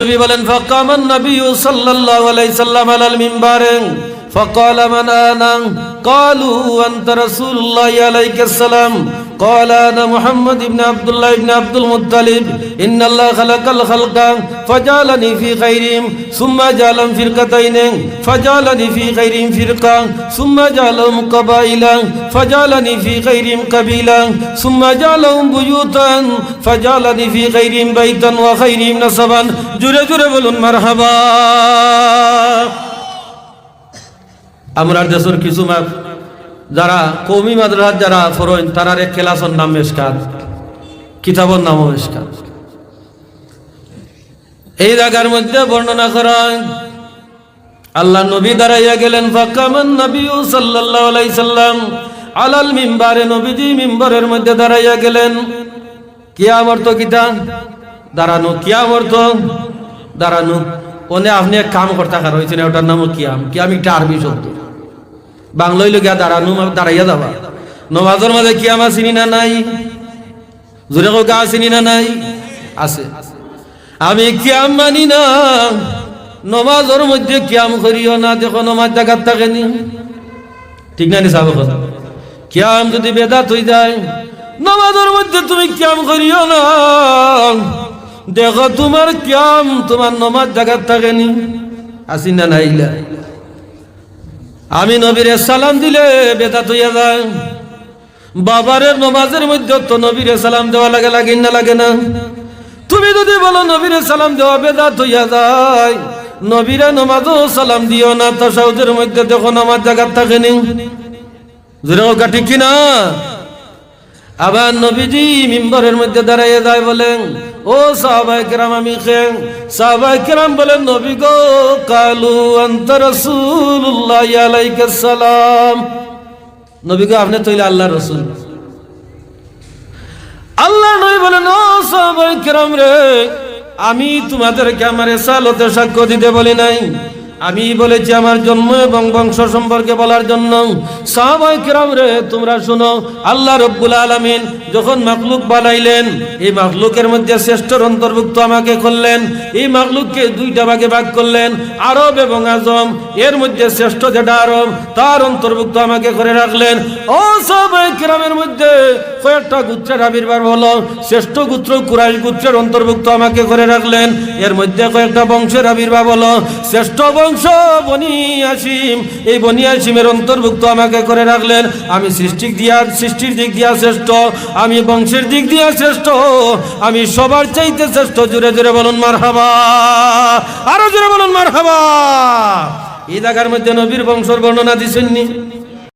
নবী বলেন ফাকামান নবী সাল্লাল্লাহু আলাইহি সাল্লাম আলাল মিম্বারে فقال من أنا قالوا أنت رسول الله عليك السلام قال أنا محمد بن عبد الله بن عبد المطلب إن الله خلق الخلق فجعلني في خيرهم ثم جعلهم فرقتين فجعلني في خيرهم فرقة ثم جعلهم قبائلا فجعلني في خيرهم قبيلا ثم جعلهم بيوتا فجعلني في خيرهم بيتا وخيرهم نسبا جرى جرى بلون مرحبا আমরা দেশের কিছু যারা কওমি মাদ্রাসা যারা ফরইন তারার এক ক্লাসের নাম মেশকাত কিতাবের নাম মেশকাত এই জায়গার মধ্যে বর্ণনা করা আল্লাহ নবী দাঁড়াইয়া গেলেন ফাকামান নবী সাল্লাল্লাহু আলাইহি সাল্লাম আলাল মিম্বারে নবীজি মিম্বরের মধ্যে দাঁড়াইয়া গেলেন কিয়াম অর্থ কিতা দাঁড়ানো কিয়াম অর্থ দাঁড়ানো ওনে আপনি এক কাম করতে কার হয়েছেন ওটার নাম কিয়াম কিয়াম একটা আরবি শব্দ বাংলা হইল গিয়া দাঁড়ানো দাঁড়াইয়া যাবা নমাজের মাঝে কিয়াম আসিনি না নাই জোরে গা আসিনি না নাই আছে আমি কিয়াম মানি না নমাজের মধ্যে কিয়াম করিও না দেখো নমাজ জায়গার থাকেনি ঠিক না নি সাহেব কথা কিয়াম যদি বেদাত হয়ে যায় নমাজের মধ্যে তুমি কিয়াম করিও না দেখো তোমার কিয়াম তোমার নমাজ জায়গার থাকেনি আসি না নাইলা আমি নবীরে সালাম দিলে বেদাত হইয়া যায় বাবারের নমাজের মধ্যে তো নবীরে সালাম দেওয়া লাগে লাগে না লাগে না তুমি যদি বলো নবীরে সালাম দেওয়া বেদাত হইয়া যায় নবীরে নমাজও সালাম দিও না তাশাহুদের মধ্যে দেখো নমাজ জায়গার থাকেনি জোরে কা ঠিক কিনা আবার নবীজি মিম্বরের মধ্যে দাঁড়াইয়া যায় বলেন ও সাহাবায়ে কেরাম আমি খেন সাহাবায়ে কেরাম বলেন নবী গো কালু আনতা রাসূলুল্লাহ আলাইহিস সালাম নবী গো আপনি তো আল্লাহর রাসূল আল্লাহ নবী বলেন ও সাহাবায়ে কেরাম রে আমি তোমাদেরকে আমার রিসালাতে সাক্ষ্য দিতে বলি নাই আমি বলেছি আমার জন্ম এবং বংশ সম্পর্কে বলার জন্য সাহাবায়ে কেরাম রে তোমরা শুনো আল্লাহ রাব্বুল আলামিন যখন মাখলুক বানাইলেন এই মাখলুকের মধ্যে শ্রেষ্ঠর অন্তর্ভুক্ত আমাকে করলেন এই মাখলুককে দুইটা ভাগে ভাগ করলেন আরব এবং আজম এর মধ্যে শ্রেষ্ঠ যেটা আরব তার অন্তর্ভুক্ত আমাকে করে রাখলেন ও সাহাবায়ে কেরামের মধ্যে কয়েকটা গোত্রের আবির্ভাব হলো শ্রেষ্ঠ গোত্র কুরাইশ গোত্রের অন্তর্ভুক্ত আমাকে করে রাখলেন এর মধ্যে কয়েকটা বংশের আবির্ভাব হলো শ্রেষ্ঠ বংশ বনি হাশিম এই বনি হাশিমের অন্তর্ভুক্ত আমাকে করে রাখলেন আমি সৃষ্টির দিক দিয়া শ্রেষ্ঠ আমি বংশের দিক দিয়া শ্রেষ্ঠ আমি সবার চাইতে শ্রেষ্ঠ জোরে জোরে বলুন মারহাবা আরো জোরে বলুন মারহাবা এই জায়গার মধ্যে নবীর বংশের বর্ণনা দিছেননি